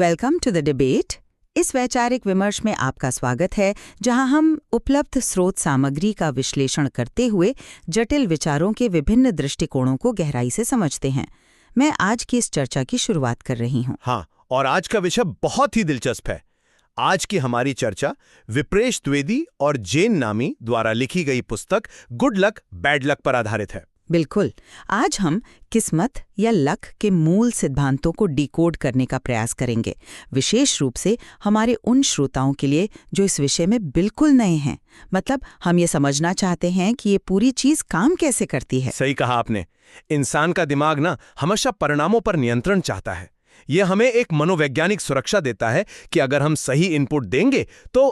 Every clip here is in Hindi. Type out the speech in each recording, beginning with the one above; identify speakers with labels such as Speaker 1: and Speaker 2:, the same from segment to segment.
Speaker 1: Welcome to the debate. इस वैचारिक विमर्श में आपका स्वागत है, जहां हम उपलब्ध स्रोत सामग्री का विश्लेषण करते हुए जटिल विचारों के विभिन्न दृष्टिकोणों को गहराई से समझते हैं। मैं आज की इस चर्चा की शुरुआत कर रही हूं।
Speaker 2: हाँ, और आज का विषय बहुत ही दिलचस्प है। आज की हमारी चर्चा विप्रेश द्विवेदी और जेन नामी द्वारा लिखी गई पुस्तक गुड लक बैड लक पर आधारित है।
Speaker 1: बिल्कुल। आज हम किस्मत या लक के मूल सिद्धांतों को डिकोड करने का प्रयास करेंगे, विशेष रूप से हमारे उन श्रोताओं के लिए जो इस विषय में बिल्कुल नए हैं। मतलब हम ये समझना चाहते हैं कि ये पूरी चीज काम कैसे करती है।
Speaker 2: सही कहा आपने। इंसान का दिमाग ना हमेशा परिणामों पर नियंत्रण चाहता है। ये हमें एक मनोवैज्ञानिक सुरक्षा देता है कि अगर हम सही इनपुट देंगे तो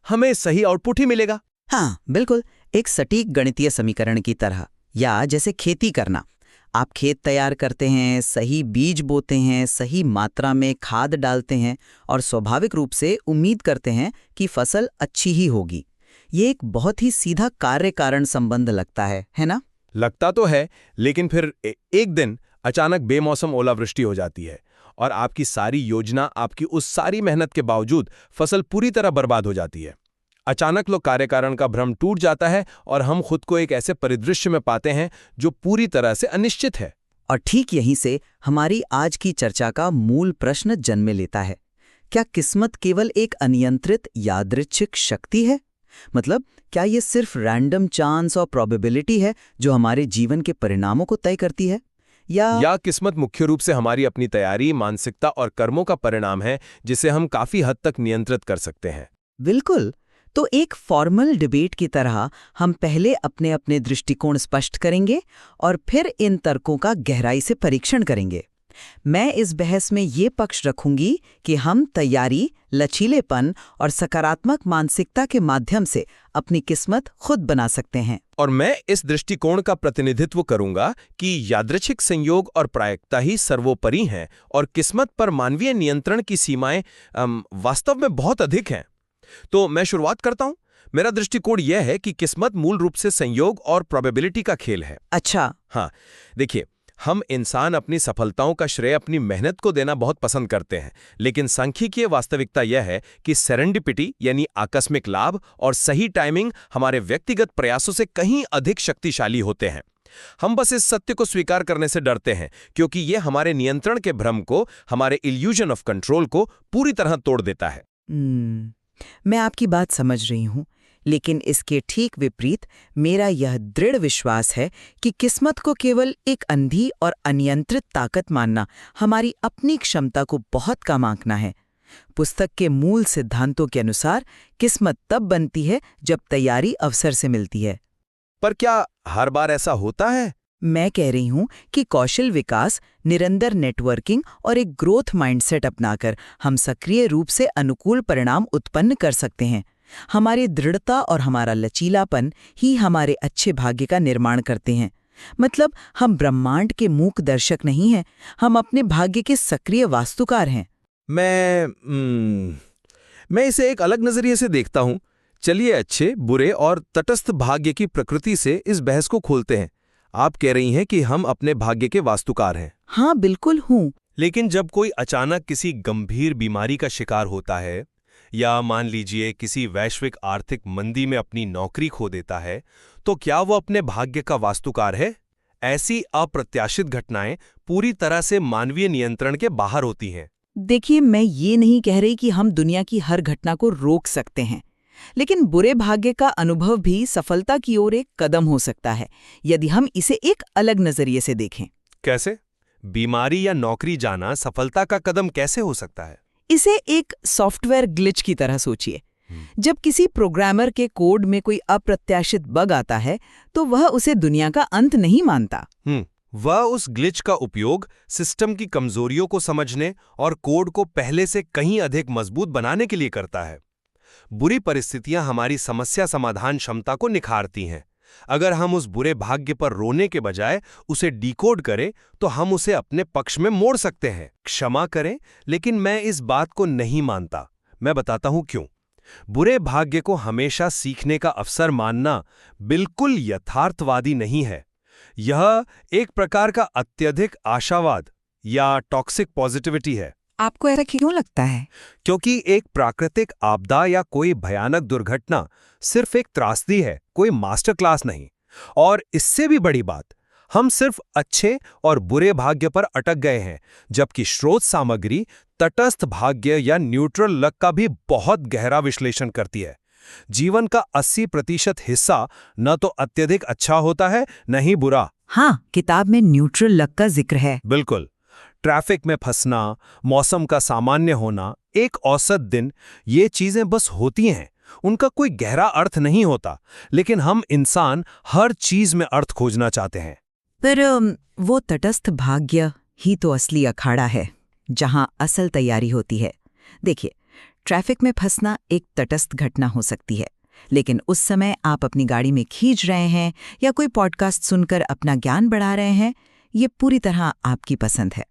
Speaker 2: हमें सही आउटपुट ही मिलेगा।
Speaker 1: हाँ बिल्कुल, एक सटीक गणितीय समीकरण की तरह। या जैसे खेती करना, आप खेत तैयार करते हैं, सही बीज बोते हैं, सही मात्रा में खाद डालते हैं और स्वाभाविक रूप से उम्मीद करते हैं कि फसल अच्छी ही होगी। ये एक बहुत ही सीधा कार्य कारण संबंध लगता है ना?
Speaker 2: लगता तो है, लेकिन फिर एक दिन अचानक बेमौसम ओलावृष्टि हो जाती है और आपकी सारी योजना, आपकी उस सारी मेहनत के बावजूद फसल पूरी तरह बर्बाद हो जाती है। अचानक लो कार्य कारण का भ्रम टूट जाता है और हम खुद को एक ऐसे परिदृश्य में पाते हैं जो पूरी तरह से अनिश्चित है।
Speaker 1: और ठीक यहीं से हमारी आज की चर्चा का मूल प्रश्न जन्म लेता है। क्या किस्मत केवल एक अनियंत्रित यादृच्छिक शक्ति है? मतलब क्या ये सिर्फ रैंडम चांस और प्रोबेबिलिटी है जो हमारे जीवन के परिणामों को तय करती है,
Speaker 2: या किस्मत मुख्य रूप से हमारी अपनी तैयारी, मानसिकता और कर्मों का परिणाम है जिसे हम काफी हद तक नियंत्रित कर सकते हैं?
Speaker 1: बिल्कुल। तो एक फॉर्मल डिबेट की तरह हम पहले अपने अपने दृष्टिकोण स्पष्ट करेंगे और फिर इन तर्कों का गहराई से परीक्षण करेंगे। मैं इस बहस में ये पक्ष रखूंगी कि हम तैयारी, लचीलेपन और सकारात्मक मानसिकता के माध्यम से अपनी किस्मत खुद बना सकते हैं।
Speaker 2: और मैं इस दृष्टिकोण का प्रतिनिधित्व करूंगा कि यादृच्छिक संयोग और प्रायिकता ही सर्वोपरि हैं और किस्मत पर मानवीय नियंत्रण की सीमाएं वास्तव में बहुत अधिक हैं। तो मैं शुरुआत करता हूं। मेरा दृष्टिकोण यह है कि किस्मत मूल रूप से संयोग और प्रोबेबिलिटी का खेल है।
Speaker 1: अच्छा।
Speaker 2: हाँ, देखिए, हम इंसान अपनी सफलताओं का श्रेय अपनी मेहनत को देना बहुत पसंद करते हैं, लेकिन सांख्यिकीय वास्तविकता यह है कि सेरेंडिपिटी यानी आकस्मिक लाभ और सही टाइमिंग हमारे व्यक्तिगत प्रयासों से कहीं अधिक शक्तिशाली होते हैं। हम बस इस सत्य को स्वीकार करने से डरते हैं क्योंकि यह हमारे नियंत्रण के भ्रम को, हमारे इल्यूजन ऑफ कंट्रोल को पूरी तरह तोड़ देता है।
Speaker 1: मैं आपकी बात समझ रही हूं, लेकिन इसके ठीक विपरीत मेरा यह दृढ़ विश्वास है कि किस्मत को केवल एक अंधी और अनियंत्रित ताकत मानना हमारी अपनी क्षमता को बहुत कम आंकना है। पुस्तक के मूल सिद्धांतों के अनुसार किस्मत तब बनती है जब तैयारी अवसर से मिलती है।
Speaker 2: पर क्या हर बार ऐसा होता है?
Speaker 1: मैं कह रही हूं कि कौशल विकास, निरंतर नेटवर्किंग और एक ग्रोथ माइंडसेट अपनाकर हम सक्रिय रूप से अनुकूल परिणाम उत्पन्न कर सकते हैं। हमारी दृढ़ता और हमारा लचीलापन ही हमारे अच्छे भाग्य का निर्माण करते हैं। मतलब हम ब्रह्मांड के मूक दर्शक नहीं हैं, हम अपने भाग्य के सक्रिय वास्तुकार हैं।
Speaker 2: मैं इसे एक अलग नजरिए से देखता हूं। चलिए अच्छे, बुरे और तटस्थ भाग्य की प्रकृति से इस बहस को खोलते हैं। आप कह रही हैं कि हम अपने भाग्य के वास्तुकार हैं।
Speaker 1: हाँ बिल्कुल हूँ।
Speaker 2: लेकिन जब कोई अचानक किसी गंभीर बीमारी का शिकार होता है या मान लीजिए किसी वैश्विक आर्थिक मंदी में अपनी नौकरी खो देता है, तो क्या वो अपने भाग्य का वास्तुकार है? ऐसी अप्रत्याशित घटनाएं पूरी तरह से मानवीय नियंत्रण के बाहर होती हैं।
Speaker 1: देखिए, मैं ये नहीं कह रही कि हम दुनिया की हर घटना को रोक सकते हैं, लेकिन बुरे भाग्य का अनुभव भी सफलता की ओर एक कदम हो सकता है, यदि हम इसे एक अलग नजरिए से देखें।
Speaker 2: कैसे? बीमारी या नौकरी जाना सफलता का कदम कैसे हो सकता है?
Speaker 1: इसे एक सॉफ्टवेयर ग्लिच की तरह सोचिए। जब किसी प्रोग्रामर के कोड में कोई अप्रत्याशित बग आता है, तो वह उसे दुनिया का अंत नहीं मानता।
Speaker 2: वह उस ग्लिच का उपयोग सिस्टम की कमजोरियों को समझने और कोड को पहले से कहीं अधिक मजबूत बनाने के लिए करता है। बुरी परिस्थितियां हमारी समस्या समाधान क्षमता को निखारती हैं। अगर हम उस बुरे भाग्य पर रोने के बजाय उसे डिकोड करें तो हम उसे अपने पक्ष में मोड़ सकते हैं। क्षमा करें, लेकिन मैं इस बात को नहीं मानता। मैं बताता हूं क्यों। बुरे भाग्य को हमेशा सीखने का अवसर मानना बिल्कुल यथार्थवादी नहीं है। यह एक प्रकार का अत्यधिक आशावाद या टॉक्सिक पॉजिटिविटी है।
Speaker 1: आपको ऐसा क्यों लगता है?
Speaker 2: क्योंकि एक प्राकृतिक आपदा या कोई भयानक दुर्घटना सिर्फ एक त्रासदी है, कोई मास्टर क्लास नहीं। और इससे भी बड़ी बात, हम सिर्फ अच्छे और बुरे भाग्य पर अटक गए हैं, जबकि स्रोत सामग्री तटस्थ भाग्य या न्यूट्रल लक का भी बहुत गहरा विश्लेषण करती है। जीवन का 80% हिस्सा न तो अत्यधिक अच्छा होता है, न ही बुरा।
Speaker 1: हाँ, किताब में न्यूट्रल लक का जिक्र है।
Speaker 2: बिल्कुल। ट्रैफिक में फंसना, मौसम का सामान्य होना, एक औसत दिन, ये चीजें बस होती हैं। उनका कोई गहरा अर्थ नहीं होता, लेकिन हम इंसान हर चीज में अर्थ खोजना चाहते हैं।
Speaker 1: पर वो तटस्थ भाग्य ही तो असली अखाड़ा है, जहां असल तैयारी होती है। देखिए, ट्रैफिक में फंसना एक तटस्थ घटना हो सकती है, लेकिन उस समय आप अपनी गाड़ी में खींच रहे हैं या कोई पॉडकास्ट सुनकर अपना ज्ञान बढ़ा रहे हैं, ये पूरी तरह आपकी पसंद है।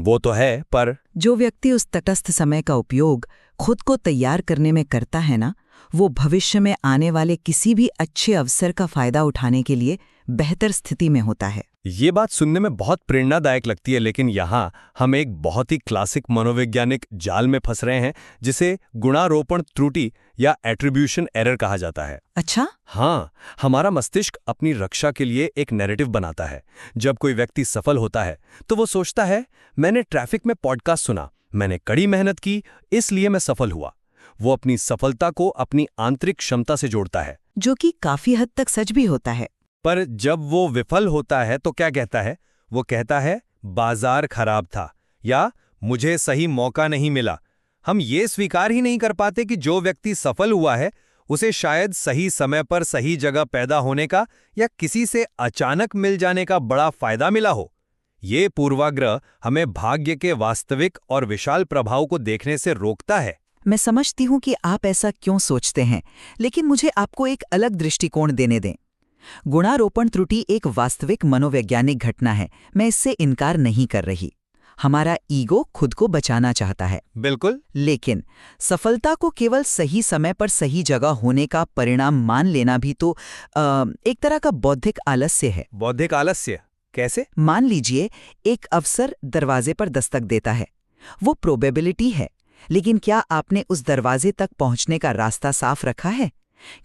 Speaker 2: वो तो है, पर
Speaker 1: जो व्यक्ति उस तटस्थ समय का उपयोग खुद को तैयार करने में करता है ना, वो भविष्य में आने वाले किसी भी अच्छे अवसर का फायदा उठाने के लिए बेहतर स्थिति में होता है।
Speaker 2: ये बात सुनने में बहुत प्रेरणादायक लगती है, लेकिन यहाँ हम एक बहुत ही क्लासिक मनोवैज्ञानिक जाल में फंस रहे हैं, जिसे गुणारोपण त्रुटि या एट्रीब्यूशन एरर कहा जाता है।
Speaker 1: अच्छा?
Speaker 2: हाँ, हमारा मस्तिष्क अपनी रक्षा के लिए एक नैरेटिव बनाता है। जब कोई व्यक्ति सफल होता है तो वो सोचता है, मैंने ट्रैफिक में पॉडकास्ट सुना, मैंने कड़ी मेहनत की, इसलिए मैं सफल हुआ। वो अपनी सफलता को अपनी आंतरिक क्षमता से जोड़ता है,
Speaker 1: जो कि काफी हद तक सच भी होता है।
Speaker 2: पर जब वो विफल होता है तो क्या कहता है? वो कहता है, बाजार खराब था या मुझे सही मौका नहीं मिला। हम ये स्वीकार ही नहीं कर पाते कि जो व्यक्ति सफल हुआ है उसे शायद सही समय पर सही जगह पैदा होने का या किसी से अचानक मिल जाने का बड़ा फायदा मिला हो। ये पूर्वाग्रह हमें भाग्य के वास्तविक और विशाल प्रभाव को देखने से रोकता है।
Speaker 1: मैं समझती हूँ कि आप ऐसा क्यों सोचते हैं, लेकिन मुझे आपको एक अलग दृष्टिकोण देने दें। गुणारोपण त्रुटि एक वास्तविक मनोवैज्ञानिक घटना है, मैं इससे इनकार नहीं कर रही। हमारा ईगो खुद को बचाना चाहता है।
Speaker 2: बिल्कुल।
Speaker 1: लेकिन सफलता को केवल सही समय पर सही जगह होने का परिणाम मान लेना भी तो एक तरह का बौद्धिक आलस्य है।
Speaker 2: बौद्धिक आलस्य कैसे?
Speaker 1: मान लीजिए, एक अवसर दरवाजे पर दस्तक देता है। वो प्रोबेबिलिटी है, लेकिन क्या आपने उस दरवाजे तक पहुंचने का रास्ता साफ रखा है?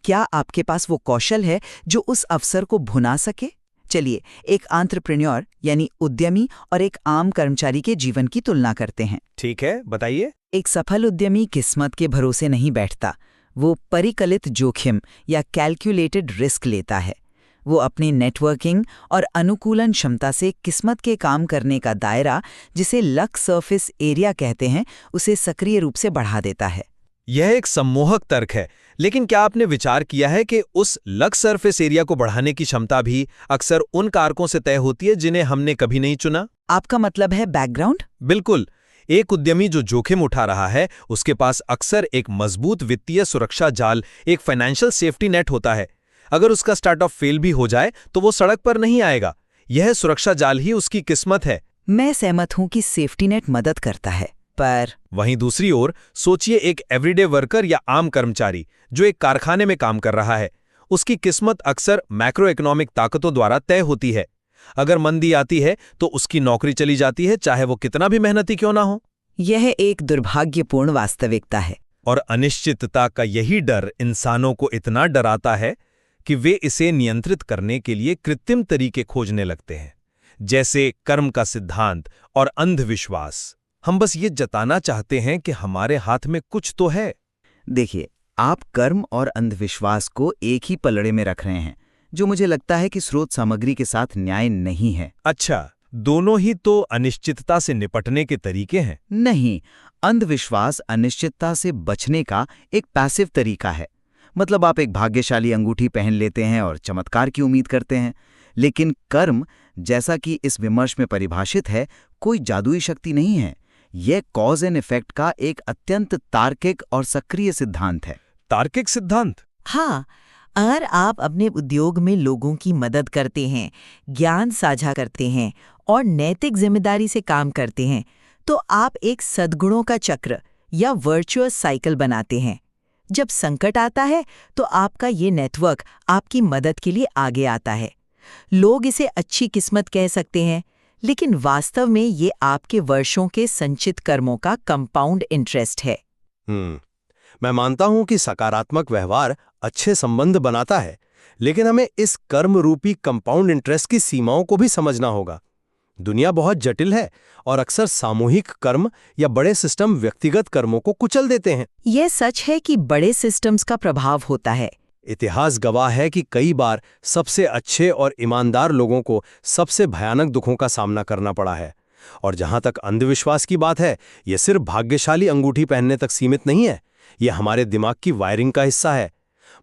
Speaker 1: क्या आपके पास वो कौशल है जो उस अवसर को भुना सके? चलिए, एक एंटरप्रेन्योर यानी उद्यमी और एक आम कर्मचारी के जीवन की तुलना करते हैं।
Speaker 2: ठीक है, बताइए।
Speaker 1: एक सफल उद्यमी किस्मत के भरोसे नहीं बैठता, वो परिकलित जोखिम या कैलकुलेटेड रिस्क लेता है। वो अपनी नेटवर्किंग और अनुकूलन क्षमता से किस्मत के काम करने का दायरा, जिसे लक सरफेस एरिया कहते हैं, उसे सक्रिय रूप से बढ़ा देता है।
Speaker 2: यह एक सम्मोहक तर्क है, लेकिन क्या आपने विचार किया है कि उस लक सरफेस एरिया को बढ़ाने की क्षमता भी अक्सर उन कारकों से तय होती है जिन्हें हमने कभी नहीं चुना?
Speaker 1: आपका मतलब है बैकग्राउंड?
Speaker 2: बिल्कुल। एक उद्यमी जो जोखिम उठा रहा है, उसके पास अक्सर एक मजबूत वित्तीय सुरक्षा जाल, एक फाइनेंशियल सेफ्टी नेट होता है। अगर उसका स्टार्टअप फेल भी हो जाए तो वो सड़क पर नहीं आएगा। यह सुरक्षा जाल ही उसकी किस्मत है।
Speaker 1: मैं सहमत हूं कि सेफ्टी नेट मदद करता है, पर
Speaker 2: वहीं दूसरी ओर सोचिए, एक एवरीडे वर्कर या आम कर्मचारी जो एक कारखाने में काम कर रहा है, उसकी किस्मत अक्सर मैक्रो इकोनॉमिक ताकतों द्वारा तय होती है। अगर मंदी आती है तो उसकी नौकरी चली जाती है, चाहे वो कितना भी मेहनती क्यों ना हो।
Speaker 1: यह एक दुर्भाग्यपूर्ण वास्तविकता है।
Speaker 2: और अनिश्चितता का यही डर इंसानों को इतना डराता है कि वे इसे नियंत्रित करने के लिए कृत्रिम तरीके खोजने लगते हैं, जैसे कर्म का सिद्धांत और अंधविश्वास। हम बस ये जताना चाहते हैं कि हमारे हाथ में कुछ तो है।
Speaker 1: देखिए, आप कर्म और अंधविश्वास को एक ही पलड़े में रख रहे हैं, जो मुझे लगता है कि स्रोत सामग्री के साथ न्याय नहीं है।
Speaker 2: अच्छा, दोनों ही तो अनिश्चितता से निपटने के तरीके हैं।
Speaker 1: नहीं, अंधविश्वास अनिश्चितता से बचने का एक पैसिव तरीका है। मतलब आप एक भाग्यशाली अंगूठी पहन लेते हैं और चमत्कार की उम्मीद करते हैं। लेकिन कर्म, जैसा कि इस विमर्श में परिभाषित है, कोई जादुई शक्ति नहीं है। यह कॉज एंड इफेक्ट का एक अत्यंत तार्किक और सक्रिय सिद्धांत है।
Speaker 2: तार्किक सिद्धांत?
Speaker 1: हाँ, अगर आप अपने उद्योग में लोगों की मदद करते हैं, ज्ञान साझा करते हैं और नैतिक जिम्मेदारी से काम करते हैं, तो आप एक सद्गुणों का चक्र या वर्चुअस साइकिल बनाते हैं। जब संकट आता है तो आपका ये नेटवर्क आपकी मदद के लिए आगे आता है। लोग इसे अच्छी किस्मत कह सकते हैं, लेकिन वास्तव में ये आपके वर्षों के संचित कर्मों का कंपाउंड इंटरेस्ट है।
Speaker 3: मैं मानता हूं कि सकारात्मक व्यवहार अच्छे संबंध बनाता है, लेकिन हमें इस कर्म रूपी कंपाउंड इंटरेस्ट की सीमाओं को भी समझना होगा। दुनिया बहुत जटिल है और अक्सर सामूहिक कर्म या बड़े सिस्टम व्यक्तिगत कर्मों को कुचल देते हैं।
Speaker 1: यह सच है कि बड़े सिस्टम्स का प्रभाव होता है।
Speaker 3: इतिहास गवाह है कि कई बार सबसे अच्छे और ईमानदार लोगों को सबसे भयानक दुखों का सामना करना पड़ा है। और जहां तक अंधविश्वास की बात है, यह सिर्फ भाग्यशाली अंगूठी पहनने तक सीमित नहीं है, यह हमारे दिमाग की वायरिंग का हिस्सा है।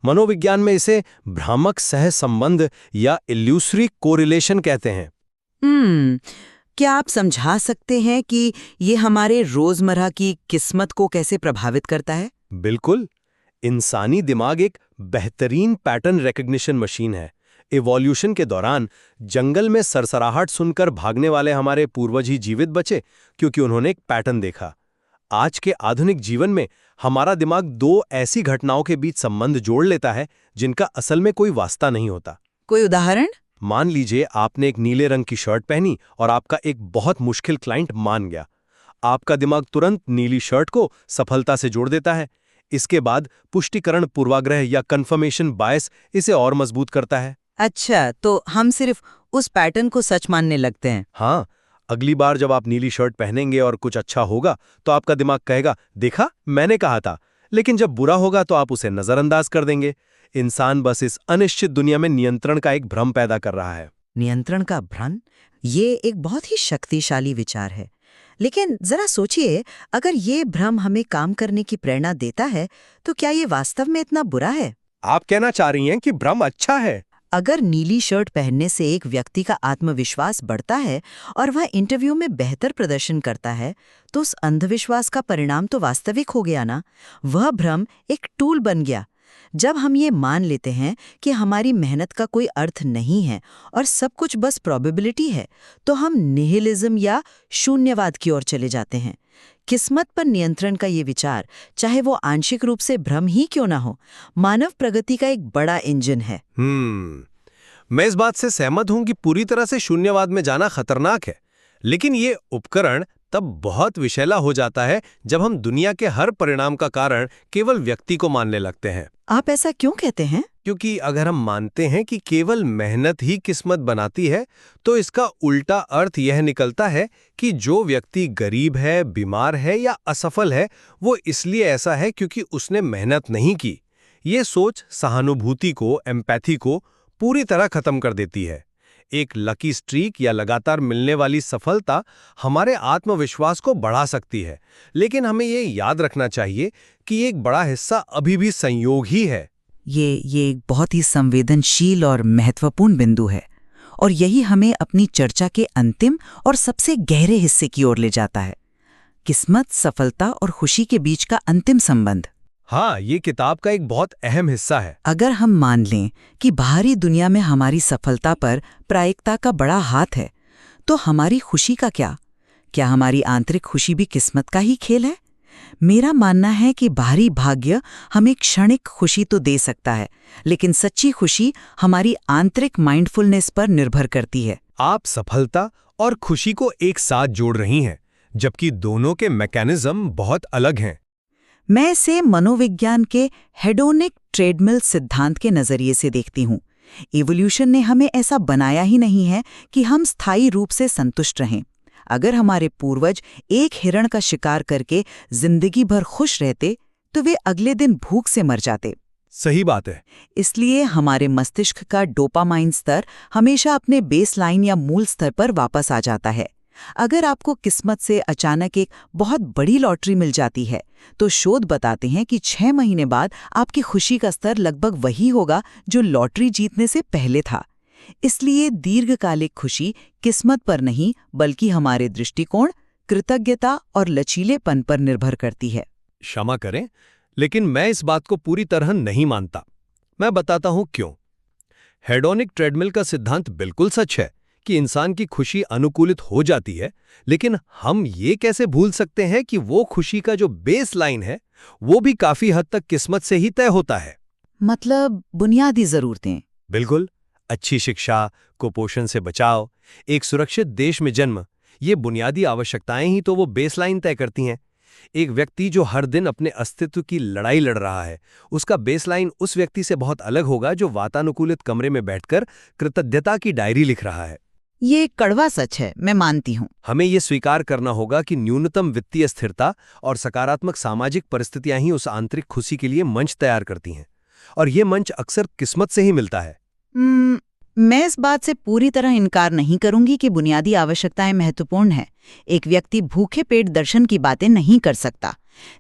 Speaker 3: मनोविज्ञान में इसे भ्रामक सहसंबंध या इल्यूसरी कोरिलेशन कहते हैं।
Speaker 1: क्या आप समझा सकते हैं कि ये हमारे रोजमर्रा की किस्मत को कैसे प्रभावित करता है?
Speaker 3: बिल्कुल। इंसानी दिमाग एक बेहतरीन पैटर्न रिकग्निशन मशीन है। इवोल्यूशन के दौरान जंगल में सरसराहट सुनकर भागने वाले हमारे पूर्वज ही जीवित बचे, क्योंकि उन्होंने एक पैटर्न देखा। आज के आधुनिक जीवन में हमारा दिमाग दो ऐसी घटनाओं के बीच संबंध जोड़ लेता है जिनका असल में कोई वास्ता नहीं होता।
Speaker 1: कोई उदाहरण?
Speaker 3: मान लीजिए आपने एक नीले रंग की शर्ट पहनी और आपका एक बहुत मुश्किल क्लाइंट मान गया। आपका दिमाग तुरंत नीली शर्ट को सफलता से जोड़ देता है। इसके बाद पुष्टिकरण पूर्वाग्रह या कन्फर्मेशन बायस इसे और मजबूत करता है।
Speaker 1: अच्छा, तो हम सिर्फ उस पैटर्न को सच मानने लगते हैं।
Speaker 3: हाँ, अगली बार जब आप नीली शर्ट पहनेंगे और कुछ अच्छा होगा तो आपका दिमाग कहेगा, देखा, मैंने कहा था। लेकिन जब बुरा होगा तो आप उसे नजरअंदाज कर देंगे। इंसान बस इस अनिश्चित दुनिया में नियंत्रण का एक भ्रम पैदा कर रहा है।
Speaker 1: नियंत्रण का भ्रम? ये एक बहुत ही शक्तिशाली विचार है। लेकिन जरा सोचिए, अगर ये भ्रम हमें काम करने की प्रेरणा देता है तो क्या ये वास्तव में इतना बुरा है?
Speaker 3: आप कहना चाह रही हैं कि भ्रम अच्छा है?
Speaker 1: अगर नीली शर्ट पहनने से एक व्यक्ति का आत्मविश्वास बढ़ता है और वह इंटरव्यू में बेहतर प्रदर्शन करता है, तो उस अंधविश्वास का परिणाम तो वास्तविक हो गया ना। वह भ्रम एक टूल बन गया। जब हम ये मान लेते हैं कि हमारी मेहनत का कोई अर्थ नहीं है और सब कुछ बस प्रोबेबिलिटी है, तो हम निहिलिज्म या शून्यवाद की ओर चले जाते हैं। किस्मत पर नियंत्रण का ये विचार, चाहे वो आंशिक रूप से भ्रम ही क्यों ना हो, मानव प्रगति का एक बड़ा इंजन है।
Speaker 3: मैं इस बात से सहमत हूं कि पूरी तरह से शून्यवाद में जाना खतरनाक है, लेकिन ये उपकरण तब बहुत विषैला हो जाता है जब हम दुनिया के हर परिणाम का कारण केवल व्यक्ति को मानने लगते हैं।
Speaker 1: आप ऐसा क्यों कहते हैं?
Speaker 3: क्योंकि अगर हम मानते हैं कि केवल मेहनत ही किस्मत बनाती है, तो इसका उल्टा अर्थ यह निकलता है कि जो व्यक्ति गरीब है, बीमार है या असफल है, वो इसलिए ऐसा है क्योंकि उसने मेहनत नहीं की। ये सोच सहानुभूति को, एम्पैथी को पूरी तरह खत्म कर देती है। एक लकी स्ट्रीक या लगातार मिलने वाली सफलता हमारे आत्मविश्वास को बढ़ा सकती है, लेकिन हमें ये याद रखना चाहिए कि एक बड़ा हिस्सा अभी भी संयोग ही है।
Speaker 1: ये एक बहुत ही संवेदनशील और महत्वपूर्ण बिंदु है, और यही हमें अपनी चर्चा के अंतिम और सबसे गहरे हिस्से की ओर ले जाता है। किस्मत, सफलता और खुशी के बीच का अंतिम संबंध।
Speaker 3: हाँ, ये किताब का एक बहुत अहम हिस्सा है।
Speaker 1: अगर हम मान लें कि बाहरी दुनिया में हमारी सफलता पर प्रायिकता का बड़ा हाथ है, तो हमारी खुशी का क्या? क्या हमारी आंतरिक खुशी भी किस्मत का ही खेल है? मेरा मानना है कि बाहरी भाग्य हमें क्षणिक खुशी तो दे सकता है, लेकिन सच्ची खुशी हमारी आंतरिक माइंडफुलनेस पर निर्भर करती है।
Speaker 3: आप सफलता और खुशी को एक साथ जोड़ रही हैं, जबकि दोनों के मैकेनिज्म बहुत अलग हैं।
Speaker 1: मैं इसे मनोविज्ञान के हेडोनिक ट्रेडमिल सिद्धांत के नजरिए से देखती हूँ। इवोल्यूशन ने हमें ऐसा बनाया ही नहीं है कि हम स्थायी रूप से संतुष्ट रहें। अगर हमारे पूर्वज एक हिरण का शिकार करके जिंदगी भर खुश रहते, तो वे अगले दिन भूख से मर जाते।
Speaker 3: सही बात है।
Speaker 1: इसलिए हमारे मस्तिष्क का डोपामाइन स्तर हमेशा अपने बेसलाइन या मूल स्तर पर वापस आ जाता है। अगर आपको किस्मत से अचानक एक बहुत बड़ी लॉटरी मिल जाती है, तो शोध बताते हैं कि 6 महीने बाद आपकी खुशी का स्तर लगभग वही होगा जो लॉटरी जीतने से पहले था। इसलिए दीर्घकालिक खुशी किस्मत पर नहीं, बल्कि हमारे दृष्टिकोण, कृतज्ञता और लचीलेपन पर निर्भर करती है।
Speaker 3: क्षमा करें, लेकिन मैं इस बात को पूरी तरह नहीं मानता। मैं बताता हूं क्यों। हेडोनिक ट्रेडमिल का सिद्धांत बिल्कुल सच है कि इंसान की खुशी अनुकूलित हो जाती है, लेकिन हम ये कैसे भूल सकते हैं कि वो खुशी का जो बेस लाइन है, वो भी काफी हद तक किस्मत से ही तय होता है।
Speaker 1: मतलब बुनियादी जरूरतें।
Speaker 3: बिल्कुल। अच्छी शिक्षा, कुपोषण से बचाव, एक सुरक्षित देश में जन्म, ये बुनियादी आवश्यकताएं ही तो वो बेसलाइन तय करती हैं। एक व्यक्ति जो हर दिन अपने अस्तित्व की लड़ाई लड़ रहा है, उसका बेसलाइन उस व्यक्ति से बहुत अलग होगा जो वातानुकूलित कमरे में बैठकर कृतज्ञता की डायरी लिख रहा है।
Speaker 1: ये कड़वा सच है, मैं मानती हूँ।
Speaker 3: हमें ये स्वीकार करना होगा कि न्यूनतम वित्तीय स्थिरता और सकारात्मक सामाजिक परिस्थितियां ही उस आंतरिक खुशी के लिए मंच तैयार करती हैं, और ये मंच अक्सर किस्मत से ही मिलता है।
Speaker 1: मैं इस बात से पूरी तरह इनकार नहीं करूंगी कि बुनियादी आवश्यकताएं महत्वपूर्ण हैं। एक व्यक्ति भूखे पेट दर्शन की बातें नहीं कर सकता,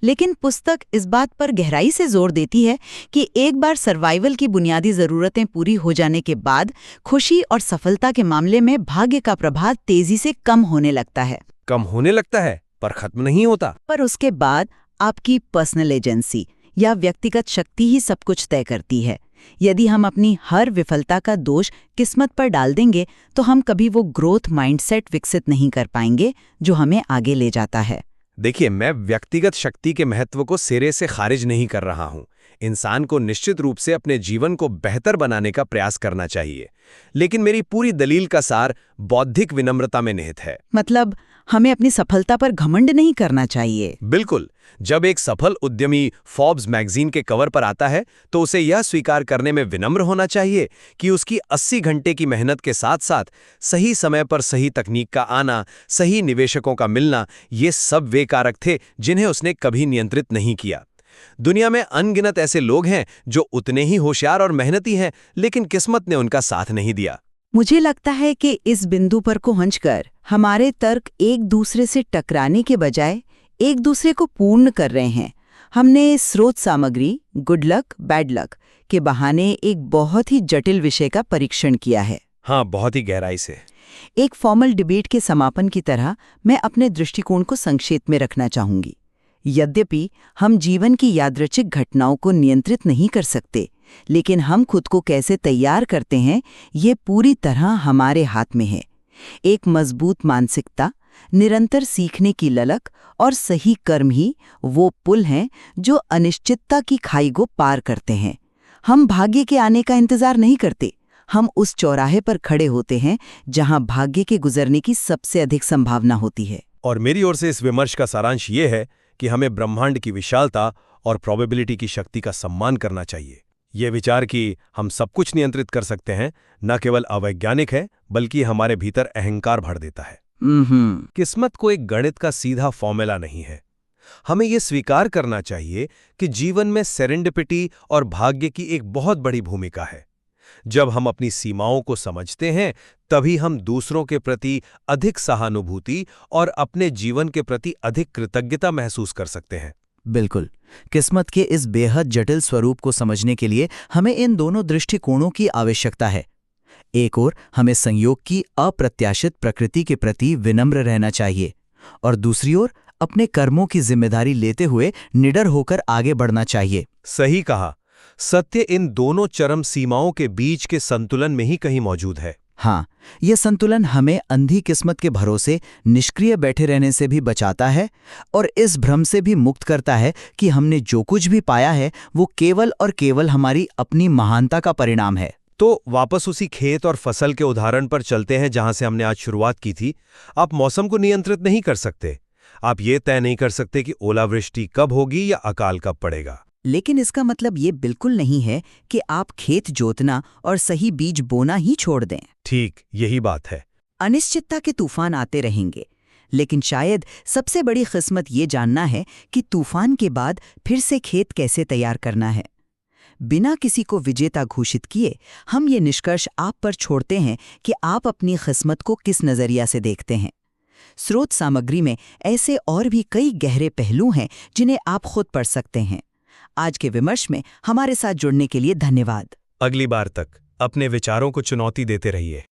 Speaker 1: लेकिन पुस्तक इस बात पर गहराई से जोर देती है कि एक बार सर्वाइवल की बुनियादी जरूरतें पूरी हो जाने के बाद खुशी और सफलता के मामले में भाग्य का प्रभाव तेजी से कम होने लगता है।
Speaker 3: कम होने लगता है, पर खत्म नहीं होता।
Speaker 1: पर उसके बाद आपकी पर्सनल एजेंसी या व्यक्तिगत शक्ति ही सब कुछ तय करती है। यदि हम अपनी हर विफलता का दोष किस्मत पर डाल देंगे तो हम कभी वो ग्रोथ माइंडसेट विकसित नहीं कर पाएंगे जो हमें आगे ले जाता है।
Speaker 3: देखिए, मैं व्यक्तिगत शक्ति के महत्व को सिरे से खारिज नहीं कर रहा हूं। इंसान को निश्चित रूप से अपने जीवन को बेहतर बनाने का प्रयास करना चाहिए, लेकिन मेरी पूरी दलील का सार बौद्धिक विनम्रता में निहित है।
Speaker 1: मतलब हमें अपनी सफलता पर घमंड नहीं करना चाहिए।
Speaker 3: बिल्कुल। जब एक सफल उद्यमी फोर्ब्स मैगजीन के कवर पर आता है तो उसे यह स्वीकार करने में विनम्र होना चाहिए कि उसकी 80 घंटे की मेहनत के साथ साथ सही समय पर सही तकनीक का आना, सही निवेशकों का मिलना, ये सब वे कारक थे जिन्हें उसने कभी नियंत्रित नहीं किया। दुनिया में अनगिनत ऐसे लोग हैं जो उतने ही होशियार और मेहनती हैं, लेकिन किस्मत ने उनका साथ नहीं दिया।
Speaker 1: मुझे लगता है कि इस बिंदु पर पहुंचकर हमारे तर्क एक दूसरे से टकराने के बजाय एक दूसरे को पूर्ण कर रहे हैं। हमने स्रोत सामग्री, गुड लक, बैड लक के बहाने एक बहुत ही जटिल विषय का परीक्षण किया है।
Speaker 3: हाँ, बहुत ही गहराई से।
Speaker 1: एक फॉर्मल डिबेट के समापन की तरह मैं अपने दृष्टिकोण को संक्षेप में रखना चाहूंगी। यद्यपि हम जीवन की यादृच्छिक घटनाओं को नियंत्रित नहीं कर सकते, लेकिन हम खुद को कैसे तैयार करते हैं ये पूरी तरह हमारे हाथ में है। एक मजबूत मानसिकता, निरंतर सीखने की ललक और सही कर्म ही वो पुल हैं जो अनिश्चितता की खाई को पार करते हैं। हम भाग्य के आने का इंतजार नहीं करते, हम उस चौराहे पर खड़े होते हैं जहां भाग्य के गुजरने की सबसे अधिक संभावना होती है।
Speaker 3: और मेरी ओर से इस विमर्श का सारांश ये है कि हमें ब्रह्मांड की विशालता और प्रोबेबिलिटी की शक्ति का सम्मान करना चाहिए। ये विचार कि हम सब कुछ नियंत्रित कर सकते हैं न केवल अवैज्ञानिक है, बल्कि हमारे भीतर अहंकार भर देता है। किस्मत को एक गणित का सीधा फॉर्मूला नहीं है। हमें यह स्वीकार करना चाहिए कि जीवन में सेरेंडिपिटी और भाग्य की एक बहुत बड़ी भूमिका है। जब हम अपनी सीमाओं को समझते हैं, तभी हम दूसरों के प्रति अधिक सहानुभूति और अपने जीवन के प्रति अधिक कृतज्ञता महसूस कर सकते हैं।
Speaker 4: बिल्कुल। किस्मत के इस बेहद जटिल स्वरूप को समझने के लिए हमें इन दोनों दृष्टिकोणों की आवश्यकता है। एक ओर हमें संयोग की अप्रत्याशित प्रकृति के प्रति विनम्र रहना चाहिए, और दूसरी ओर अपने कर्मों की जिम्मेदारी लेते हुए निडर होकर आगे बढ़ना चाहिए।
Speaker 3: सही कहा। सत्य इन दोनों चरम सीमाओं के बीच के संतुलन में ही कहीं मौजूद है।
Speaker 4: हाँ, यह संतुलन हमें अंधी किस्मत के भरोसे निष्क्रिय बैठे रहने से भी बचाता है और इस भ्रम से भी मुक्त करता है कि हमने जो कुछ भी पाया है वो केवल और केवल हमारी अपनी महानता का परिणाम है।
Speaker 3: तो वापस उसी खेत और फसल के उदाहरण पर चलते हैं जहां से हमने आज शुरुआत की थी। आप मौसम को नियंत्रित नहीं कर सकते, आप ये तय नहीं कर सकते कि ओलावृष्टि कब होगी या अकाल कब पड़ेगा।
Speaker 1: लेकिन इसका मतलब ये बिल्कुल नहीं है कि आप खेत जोतना और सही बीज बोना ही छोड़ दें।
Speaker 3: ठीक, यही बात है।
Speaker 1: अनिश्चितता के तूफान आते रहेंगे, लेकिन शायद सबसे बड़ी किस्मत ये जानना है कि तूफान के बाद फिर से खेत कैसे तैयार करना है। बिना किसी को विजेता घोषित किए हम ये निष्कर्ष आप पर छोड़ते हैं कि आप अपनी किस्मत को किस नजरिया से देखते हैं। स्रोत सामग्री में ऐसे और भी कई गहरे पहलू हैं जिन्हें आप खुद पढ़ सकते हैं। आज के विमर्श में हमारे साथ जुड़ने के लिए धन्यवाद।
Speaker 3: अगली बार तक अपने विचारों को चुनौती देते रहिए।